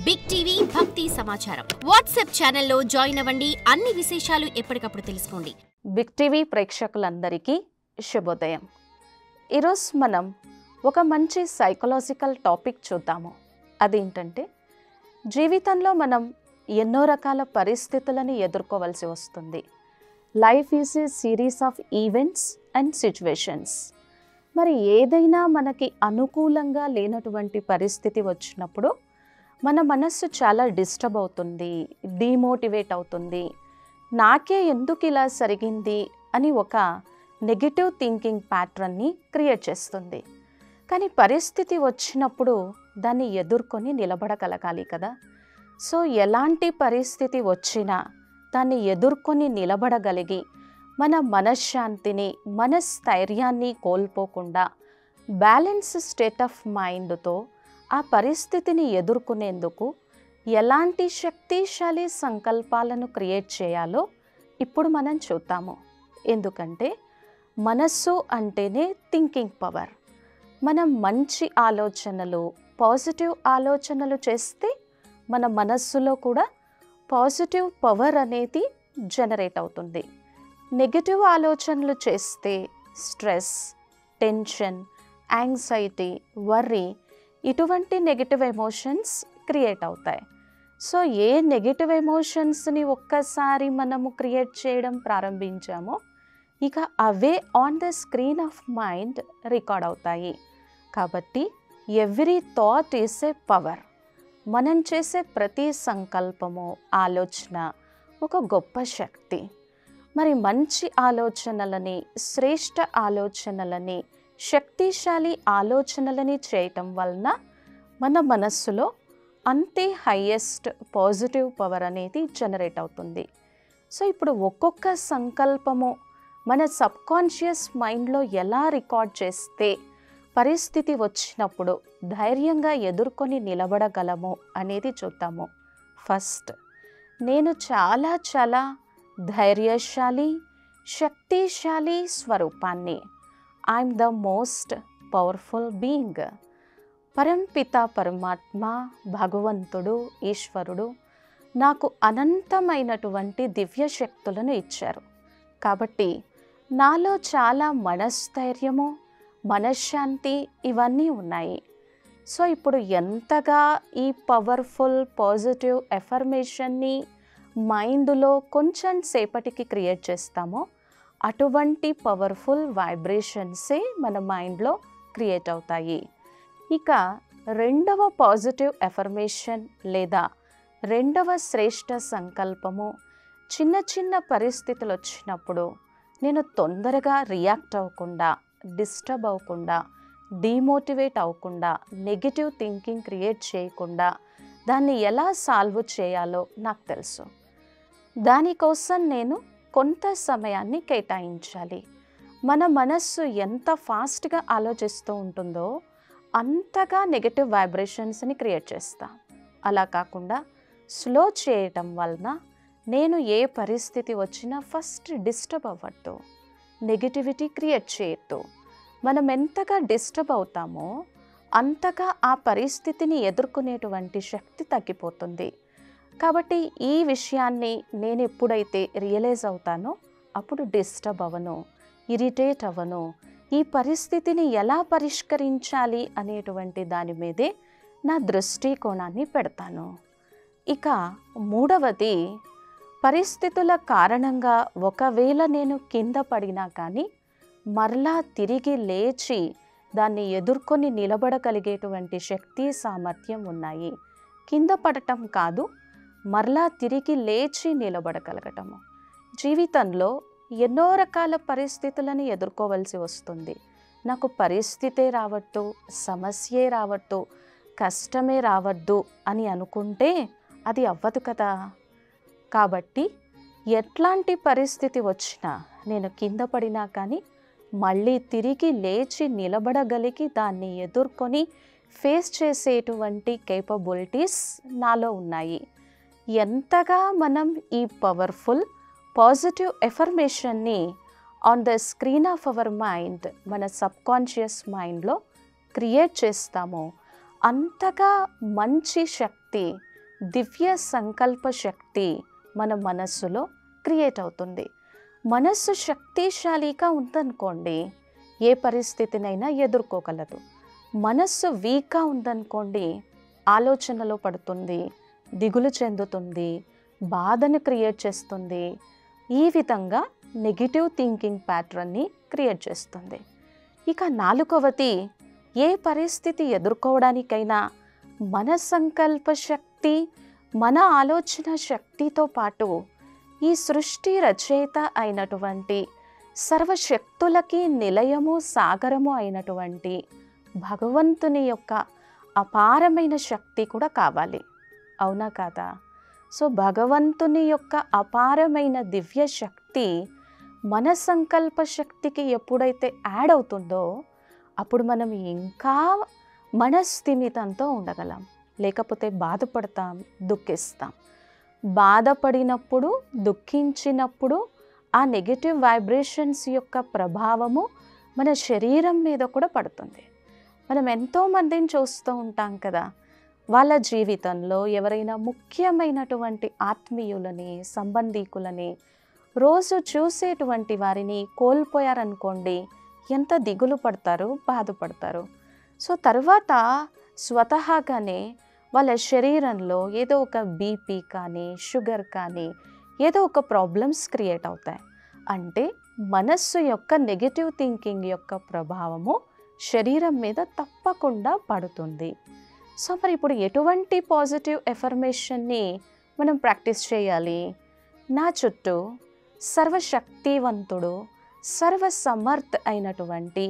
Big TV భక్తి సమాచారం WhatsApp ఛానల్లో జాయిన్ అవ్వండి. అన్ని విశేషాలు ఎప్పటికప్పుడు తెలుసుకోండి. బిగ్ టీవీ ప్రేక్షకులందరికీ శుభోదయం. ఈరోజు మనం ఒక మంచి సైకలాజికల్ టాపిక్ చూద్దాము. అదేంటంటే, జీవితంలో మనం ఎన్నో రకాల పరిస్థితులను ఎదుర్కోవాల్సి వస్తుంది. Life is a series of events and situations. మరి ఏదైనా మనకి అనుకూలంగా లేనటువంటి పరిస్థితి వచ్చినప్పుడు మన మనస్సు చాలా డిస్టర్బ్ అవుతుంది, డీమోటివేట్ అవుతుంది. నాకే ఎందుకు ఇలా జరిగింది అని ఒక నెగిటివ్ థింకింగ్ ప్యాటర్న్ని క్రియేట్ చేస్తుంది. కానీ పరిస్థితి వచ్చినప్పుడు దాన్ని ఎదుర్కొని నిలబడగలగాలి కదా. సో ఎలాంటి పరిస్థితి వచ్చినా దాన్ని ఎదుర్కొని నిలబడగలిగి మన మనశ్శాంతిని, మనస్థైర్యాన్ని కోల్పోకుండా బ్యాలెన్స్ స్టేట్ ఆఫ్ మైండ్తో ఆ పరిస్థితిని ఎదుర్కొనేందుకు ఎలాంటి శక్తిశాలి సంకల్పాలను క్రియేట్ చేయాలో ఇప్పుడు మనం చూద్దాము. ఎందుకంటే మనస్సు అంటేనే థింకింగ్ పవర్. మనం మంచి ఆలోచనలు, పాజిటివ్ ఆలోచనలు చేస్తే మన మనస్సులో కూడా పాజిటివ్ పవర్ అనేది జనరేట్ అవుతుంది. నెగిటివ్ ఆలోచనలు చేస్తే స్ట్రెస్, టెన్షన్, యాంగ్జైటీ, వర్రీ ఇటువంటి నెగిటివ్ ఎమోషన్స్ క్రియేట్ అవుతాయి. సో ఏ నెగిటివ్ ఎమోషన్స్ని ఒక్కసారి మనము క్రియేట్ చేయడం ప్రారంభించామో ఇక అవే on the screen of mind record అవుతాయి. కాబట్టి every thought is a power. మనం చేసే ప్రతి సంకల్పము, ఆలోచన ఒక గొప్ప శక్తి. మరి మంచి ఆలోచనలని, శ్రేష్ఠ ఆలోచనలని, శక్తిశాలి ఆలోచనలని చేయటం వలన మన మనస్సులో అంతే హైయెస్ట్ పాజిటివ్ పవర్ అనేది జనరేట్ అవుతుంది. సో ఇప్పుడు ఒక్కొక్క సంకల్పము మన సబ్కాన్షియస్ మైండ్లో ఎలా రికార్డ్ చేస్తే పరిస్థితి వచ్చినప్పుడు ధైర్యంగా ఎదుర్కొని నిలబడగలము అనేది చూద్దాము. ఫస్ట్, నేను చాలా చాలా ధైర్యశాలి, శక్తిశాలి స్వరూపాన్ని. I'm the most powerful being. పరంపిత పరమాత్మ, భగవంతుడు, ఈశ్వరుడు నాకు అనంతమైనటువంటి దివ్య శక్తులను ఇచ్చారు. కాబట్టి నాలో చాలా మనస్థైర్యము, మనశ్శాంతి ఇవన్నీ ఉన్నాయి. సో ఇప్పుడు ఎంతగా ఈ పవర్ఫుల్ పాజిటివ్ ఎఫర్మేషన్ని మైండ్లో కొంచెం సేపటికి క్రియేట్ చేస్తామో అటువంటి పవర్ఫుల్ వైబ్రేషన్సే మన మైండ్లో క్రియేట్ అవుతాయి. ఇక రెండవ పాజిటివ్ ఎఫర్మేషన్ లేదా రెండవ శ్రేష్ఠ సంకల్పము, చిన్న చిన్న పరిస్థితులు వచ్చినప్పుడు నేను తొందరగా రియాక్ట్ అవ్వకుండా, డిస్టర్బ్ అవ్వకుండా, డీమోటివేట్ అవ్వకుండా, నెగిటివ్ థింకింగ్ క్రియేట్ చేయకుండా దాన్ని ఎలా సాల్వ్ చేయాలో నాకు తెలుసు. దానికోసం నేను కొంత సమయాన్ని కేటాయించాలి. మన మనస్సు ఎంత ఫాస్ట్గా ఆలోచిస్తూ ఉంటుందో అంతగా నెగటివ్ వైబ్రేషన్స్ని క్రియేట్ చేస్తా. అలా కాకుండా స్లో చేయటం వలన నేను ఏ పరిస్థితి వచ్చినా ఫస్ట్ డిస్టర్బ్ అవ్వద్దు, నెగిటివిటీ క్రియేట్ చేయొద్దు. మనం ఎంతగా డిస్టర్బ్ అవుతామో అంతగా ఆ పరిస్థితిని ఎదుర్కొనేటువంటి శక్తి తగ్గిపోతుంది. కాబట్టి ఈ విషయాన్ని నేను ఎప్పుడైతే రియలైజ్ అవుతానో అప్పుడు డిస్టర్బ్ అవ్వను, ఇరిటేట్ అవ్వను. ఈ పరిస్థితిని ఎలా పరిష్కరించాలి అనేటువంటి దాని మీదే నా దృష్టికోణాన్ని పెడతాను. ఇక మూడవది, పరిస్థితుల కారణంగా ఒకవేళ నేను కింద పడినా కానీ మరలా తిరిగి లేచి దాన్ని ఎదుర్కొని నిలబడగలిగేటువంటి శక్తి, సామర్థ్యం ఉన్నాయి. కింద పడటం కాదు, మరలా తిరిగి లేచి నిలబడగలగటము. జీవితంలో ఎన్నో రకాల పరిస్థితులను ఎదుర్కోవాల్సి వస్తుంది. నాకు పరిస్థితే రావద్దు, సమస్యే రావద్దు, కష్టమే రావద్దు అని అనుకుంటే అది అవ్వదు కదా. కాబట్టి ఎట్లాంటి పరిస్థితి వచ్చినా నేను కింద పడినా కానీ మళ్ళీ తిరిగి లేచి నిలబడగలిగి దాన్ని ఎదుర్కొని ఫేస్ చేసేటువంటి కేపబిలిటీస్ నాలో ఉన్నాయి. ఎంతగా మనం ఈ పవర్ఫుల్ పాజిటివ్ ఎఫర్మేషన్ని on the screen of our mind, మన సబ్కాన్షియస్ మైండ్లో క్రియేట్ చేస్తామో అంతగా మంచి శక్తి, దివ్య సంకల్ప శక్తి మన మనస్సులో క్రియేట్ అవుతుంది. మనస్సు శక్తిశాలిగా ఉందనుకోండి, ఏ పరిస్థితినైనా ఎదుర్కోగలదు. మనస్సు వీక్గా ఉందనుకోండి, ఆలోచనలో పడుతుంది, దిగులు చెందుతుంది, బాధను క్రియేట్ చేస్తుంది. ఈ విధంగా నెగిటివ్ థింకింగ్ ప్యాటర్న్ని క్రియేట్ చేస్తుంది. ఇక 4వది, ఏ పరిస్థితి ఎదుర్కోవడానికైనా మన సంకల్ప శక్తి, మన ఆలోచన శక్తితో పాటు ఈ సృష్టి రచయిత అయినటువంటి సర్వశక్తులకి నిలయము, సాగరము అయినటువంటి భగవంతుని యొక్క అపారమైన శక్తి కూడా కావాలి. అవునా కాదా? సో భగవంతుని యొక్క అపారమైన దివ్య శక్తి మన సంకల్ప శక్తికి ఎప్పుడైతే యాడ్ అవుతుందో అప్పుడు మనం ఇంకా మనస్థిమితంతో ఉండగలం. లేకపోతే బాధపడతాం, దుఃఖిస్తాం. బాధపడినప్పుడు, దుఃఖించినప్పుడు ఆ నెగటివ్ వైబ్రేషన్స్ యొక్క ప్రభావము మన శరీరం మీద కూడా పడుతుంది. మనం ఎంతోమందిని చూస్తూ ఉంటాం కదా, వాళ్ళ జీవితంలో ఎవరైనా ముఖ్యమైనటువంటి ఆత్మీయులని, సంబంధీకులని, రోజు చూసేటువంటి వారిని కోల్పోయారనుకోండి, ఎంత దిగులు పడతారు, బాధపడతారు. సో తర్వాత స్వతహాగానే వాళ్ళ శరీరంలో ఏదో ఒక బీపీ కానీ, షుగర్ కానీ, ఏదో ఒక ప్రాబ్లమ్స్ క్రియేట్ అవుతాయి. అంటే మనస్సు యొక్క నెగటివ్ థింకింగ్ యొక్క ప్రభావము శరీరం మీద తప్పకుండా పడుతుంది. సో మరి ఇప్పుడు ఎటువంటి పాజిటివ్ ఎఫర్మేషన్ని మనం ప్రాక్టీస్ చేయాలి? నా చుట్టూ సర్వశక్తివంతుడు, సర్వసమర్థ అయినటువంటి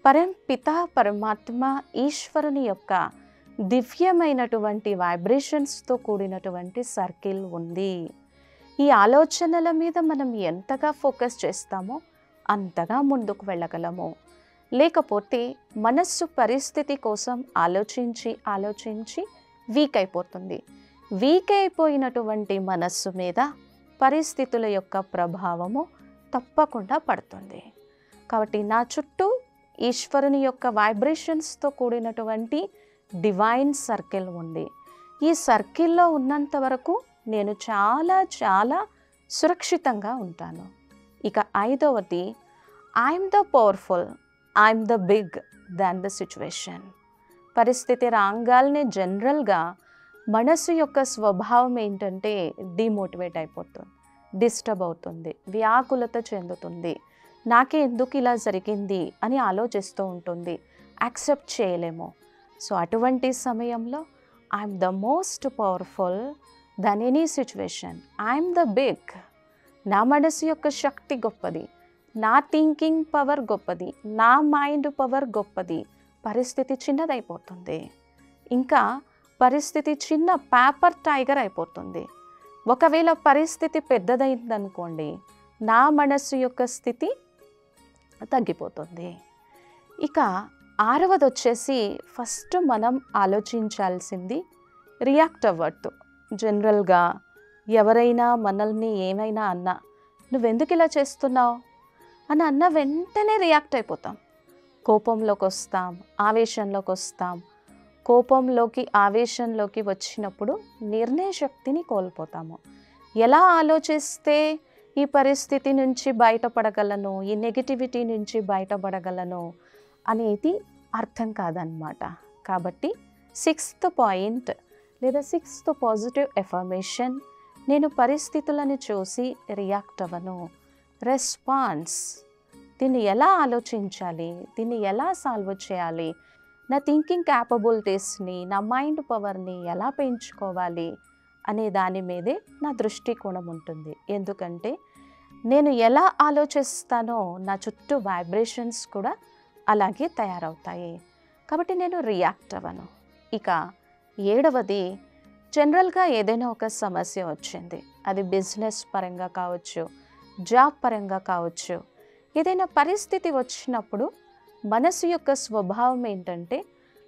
పరంపిత పరమాత్మ ఈశ్వరుని యొక్క దివ్యమైనటువంటి వైబ్రేషన్స్తో కూడినటువంటి సర్కిల్ ఉంది. ఈ ఆలోచనల మీద మనం ఎంతగా ఫోకస్ చేస్తామో అంతగా ముందుకు వెళ్ళగలము. లేకపోతే మనస్సు పరిస్థితి కోసం ఆలోచించి వీక్ అయిపోతుంది. వీక్ అయిపోయినటువంటి మనస్సు మీద పరిస్థితుల యొక్క ప్రభావము తప్పకుండా పడుతుంది. కాబట్టి నా చుట్టూ ఈశ్వరుని యొక్క వైబ్రేషన్స్తో కూడినటువంటి డివైన్ సర్కిల్ ఉంది. ఈ సర్కిల్లో ఉన్నంత వరకు నేను చాలా చాలా సురక్షితంగా ఉంటాను. ఇక 5వది, I'm the powerful, I'm the big than the situation. పరిస్థితి రాగానే జనరల్గా మనసు యొక్క స్వభావం ఏంటంటే డిమోటివేట్ అయిపోతుంది, డిస్టర్బ్ అవుతుంది, వ్యాకులత చెందుతుంది. నాకే ఎందుకు ఇలా జరిగింది అని ఆలోచిస్తూ ఉంటుంది, యాక్సెప్ట్ చేయలేము. సో అటువంటి సమయంలో I'm the most powerful than any situation, I'm the big. నా మనసు యొక్క శక్తి గొప్పది, నా థింకింగ్ పవర్ గొప్పది, నా మైండ్ పవర్ గొప్పది. పరిస్థితి చిన్నదైపోతుంది, ఇంకా పరిస్థితి చిన్న పేపర్ టైగర్ అయిపోతుంది. ఒకవేళ పరిస్థితి పెద్దదైందనుకోండి, నా మనస్సు యొక్క స్థితి తగ్గిపోతుంది. ఇక 6వది వచ్చేసి, ఫస్ట్ మనం ఆలోచించాల్సింది రియాక్ట్ అవ్వద్దు. జనరల్గా ఎవరైనా మనల్ని ఏమైనా అన్నా, నువ్వెందుకు ఇలా చేస్తున్నావు అని అన్న వెంటనే రియాక్ట్ అయిపోతాం. కోపంలోకి వస్తాం, ఆవేశంలోకి వస్తాం. కోపంలోకి, ఆవేశంలోకి వచ్చినప్పుడు నిర్ణయ శక్తిని కోల్పోతాము. ఎలా ఆలోచిస్తే ఈ పరిస్థితి నుంచి బయటపడగలను, ఈ నెగిటివిటీ నుంచి బయటపడగలను అనేది అర్థం కాదనమాట. కాబట్టి 6th పాయింట్ లేదా 6th పాజిటివ్ ఎఫర్మేషన్, నేను పరిస్థితులను చూసి రియాక్ట్ అవ్వను, రెస్పాన్స్. దీన్ని ఎలా ఆలోచించాలి, దీన్ని ఎలా సాల్వ్ చేయాలి, నా థింకింగ్ క్యాపబిలిటీస్ని, నా మైండ్ పవర్ని ఎలా పెంచుకోవాలి అనే దాని మీదే నా దృష్టికోణం ఉంటుంది. ఎందుకంటే నేను ఎలా ఆలోచిస్తానో నా చుట్టూ వైబ్రేషన్స్ కూడా అలాగే తయారవుతాయి. కాబట్టి నేను రియాక్ట్ అవ్వను. ఇక 7వది, జనరల్గా ఏదైనా ఒక సమస్య వచ్చింది, అది బిజినెస్ పరంగా కావచ్చు, జాబ్ పరంగా కావచ్చు. ఏదైనా పరిస్థితి వచ్చినప్పుడు మనసు యొక్క స్వభావం ఏంటంటే,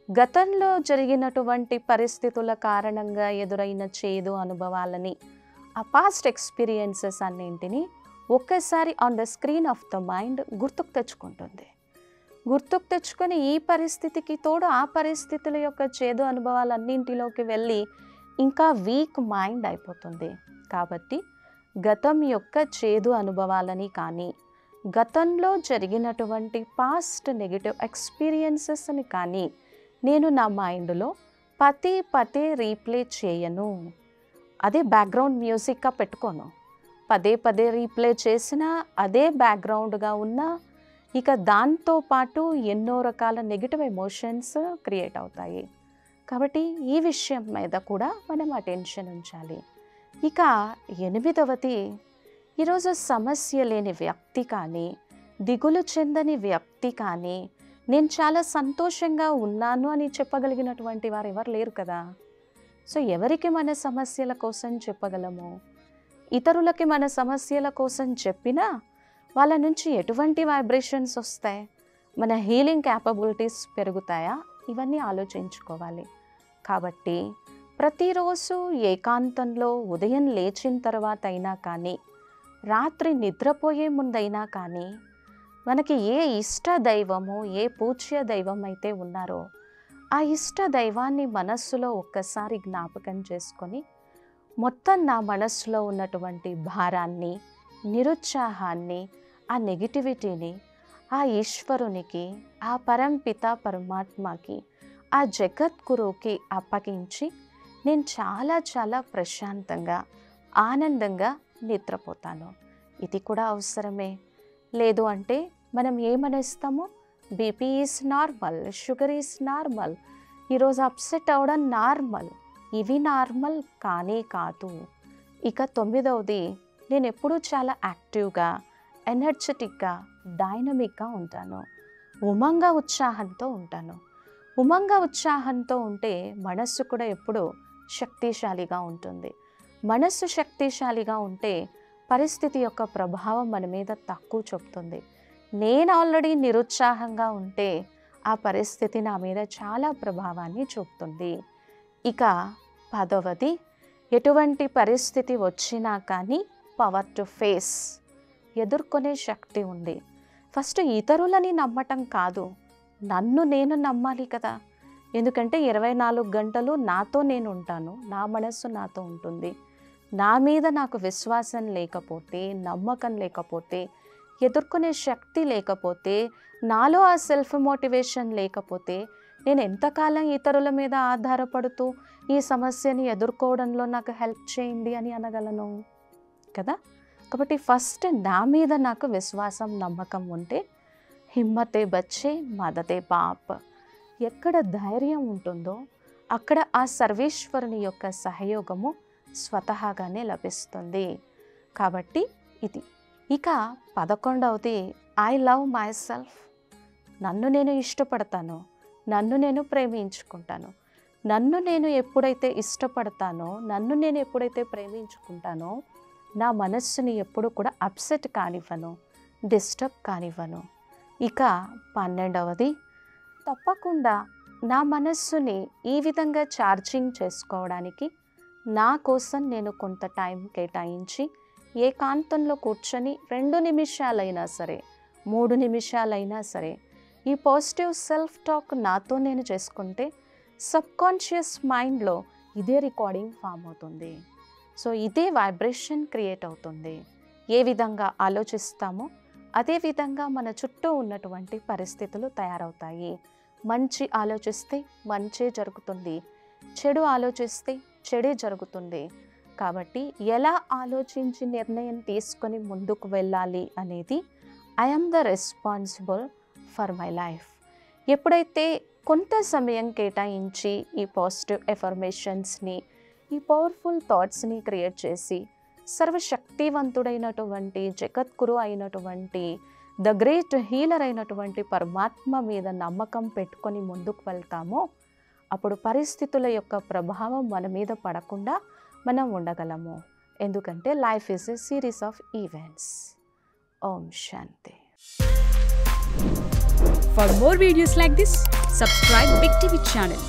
గతంలో జరిగినటువంటి పరిస్థితుల కారణంగా ఎదురైన చేదు అనుభవాలని, ఆ పాస్ట్ ఎక్స్పీరియన్సెస్ అన్నింటినీ ఒక్కసారి on the screen of the mind గుర్తుకు తెచ్చుకుంటుంది. గుర్తుకు తెచ్చుకొని ఈ పరిస్థితికి తోడు ఆ పరిస్థితుల యొక్క చేదు అనుభవాలన్నింటిలోకి వెళ్ళి ఇంకా వీక్ మైండ్ అయిపోతుంది. కాబట్టి గతం యొక్క చేదు అనుభవాలని కానీ, గతంలో జరిగినటువంటి పాస్ట్ నెగిటివ్ ఎక్స్పీరియన్సెస్ని కానీ నేను నా మైండ్లో పదే రీప్లే చేయను. అదే బ్యాక్గ్రౌండ్ మ్యూజిక్గా పెట్టుకోను. పదే రీప్లే చేసినా అదే బ్యాక్గ్రౌండ్గా ఉన్నా ఇక దాంతోపాటు ఎన్నో రకాల నెగిటివ్ ఎమోషన్స్ క్రియేట్ అవుతాయి. కాబట్టి ఈ విషయం మీద కూడా మనం అటెన్షన్ ఉంచాలి. ఇక 8వది, ఈరోజు సమస్య లేని వ్యక్తి కానీ, దిగులు చెందని వ్యక్తి కానీ, నేను చాలా సంతోషంగా ఉన్నాను అని చెప్పగలిగినటువంటి వారు ఎవరు లేరు కదా. సో ఎవరికి మన సమస్యల కోసం చెప్పగలము? ఇతరులకి మన సమస్యల కోసం చెప్పినా వాళ్ళ నుంచి ఎటువంటి వైబ్రేషన్స్ వస్తాయి? మన హీలింగ్ క్యాపబిలిటీస్ పెరుగుతాయా? ఇవన్నీ ఆలోచించుకోవాలి. కాబట్టి ప్రతిరోజు ఏకాంతంలో ఉదయం లేచిన తర్వాత అయినా కానీ, రాత్రి నిద్రపోయే ముందైనా కానీ, మనకి ఏ ఇష్ట దైవము, ఏ పూజ్య దైవం అయితే ఉన్నారో ఆ ఇష్ట దైవాన్ని మనస్సులో ఒక్కసారి జ్ఞాపకం చేసుకొని, మొత్తం నా మనస్సులో ఉన్నటువంటి భారాన్ని, నిరుత్సాహాన్ని, ఆ నెగిటివిటీని ఆ ఈశ్వరునికి, ఆ పరంపిత పరమాత్మకి, ఆ జగద్గురువుకి అప్పగించి నేను చాలా ప్రశాంతంగా, ఆనందంగా నిద్రపోతాను. ఇది కూడా అవసరమే. లేదు అంటే మనం ఏమనేస్తాము? BP is normal, sugar is normal, ఈరోజు అప్సెట్ అవ్వడం నార్మల్. ఇవి నార్మల్ కానే కాదు. ఇక 9వది, నేను ఎప్పుడూ చాలా యాక్టివ్గా, ఎనర్జెటిక్గా, డైనమిక్గా ఉంటాను. ఉమంగా ఉత్సాహంతో ఉంటాను. ఉమంగా ఉత్సాహంతో ఉంటే మనస్సు కూడా ఎప్పుడూ శక్తిశాలిగా ఉంటుంది. మనస్సు శక్తిశాలిగా ఉంటే పరిస్థితి యొక్క ప్రభావం మన మీద తక్కువ చూపుతుంది. నేను ఆల్రెడీ నిరుత్సాహంగా ఉంటే ఆ పరిస్థితి నా మీద చాలా ప్రభావాన్ని చూపుతుంది. ఇక 10వది, ఎటువంటి పరిస్థితి వచ్చినా కానీ పవర్ టు ఫేస్, ఎదుర్కొనే శక్తి ఉంది. ఫస్ట్ ఇతరులని నమ్మటం కాదు, నన్ను నేను నమ్మాలి కదా. ఎందుకంటే 24 గంటలు నాతో నేను ఉంటాను, నా మనస్సు నాతో ఉంటుంది. నా మీద నాకు విశ్వాసం లేకపోతే, నమ్మకం లేకపోతే, ఎదుర్కొనే శక్తి లేకపోతే, నాలో ఆ సెల్ఫ్ మోటివేషన్ లేకపోతే, నేను ఎంతకాలం ఇతరుల మీద ఆధారపడుతూ ఈ సమస్యని ఎదుర్కోవడంలో నాకు హెల్ప్ చేయండి అని అనగలను కదా. కాబట్టి ఫస్ట్ నా మీద నాకు విశ్వాసం, నమ్మకం ఉంటే హిమ్మతే బచ్చే మదతే బాప్, ఎక్కడ ధైర్యం ఉంటుందో అక్కడ ఆ సర్వేశ్వరుని యొక్క సహయోగము స్వతహాగానే లభిస్తుంది. కాబట్టి ఇది. ఇక 11వది, ఐ లవ్ మై సెల్ఫ్, నన్ను నేను ఇష్టపడతాను, నన్ను నేను ప్రేమించుకుంటాను. నన్ను నేను ఎప్పుడైతే ఇష్టపడతానో, నన్ను నేను ఎప్పుడైతే ప్రేమించుకుంటానో, నా మనస్సుని ఎప్పుడు కూడా అప్సెట్ కానివ్వను, డిస్టర్బ్ కానివ్వను. ఇక 12వది, తప్పకుండా నా మనస్సుని ఈ విధంగా ఛార్జింగ్ చేసుకోవడానికి నా కోసం నేను కొంత టైం కేటాయించి ఏకాంతంలో కూర్చొని 2 నిమిషాలైనా సరే, 3 నిమిషాలైనా సరే ఈ పాజిటివ్ సెల్ఫ్ టాక్ నాతో నేను చేసుకుంటే సబ్కాన్షియస్ మైండ్లో ఇదే రికార్డింగ్ ఫామ్ అవుతుంది. సో ఇదే వైబ్రేషన్ క్రియేట్ అవుతుంది. ఏ విధంగా ఆలోచిస్తామో అదే విధంగా మన చుట్టూ ఉన్నటువంటి పరిస్థితులు తయారవుతాయి. మంచి ఆలోచిస్తే మంచే జరుగుతుంది, చెడు ఆలోచిస్తే చెడే జరుగుతుంది. కాబట్టి ఎలా ఆలోచించి నిర్ణయం తీసుకొని ముందుకు వెళ్ళాలి అనేది I am the responsible for my life. ఎప్పుడైతే కొంత సమయం కేటాయించి ఈ పాజిటివ్ ఎఫర్మేషన్స్ని, ఈ పవర్ఫుల్ థాట్స్ని క్రియేట్ చేసి సర్వశక్తివంతుడైనటువంటి జగద్గురు అయినటువంటి ద గ్రేట్ హీలర్ అయినటువంటి పరమాత్మ మీద నమ్మకం పెట్టుకొని ముందుకు వెళ్తామో అప్పుడు పరిస్థితుల యొక్క ప్రభావం మన మీద పడకుండా మనం ఉండగలము. ఎందుకంటే life is a series of events. ఓం శాంతి. For more videos like this, subscribe Big TV channel.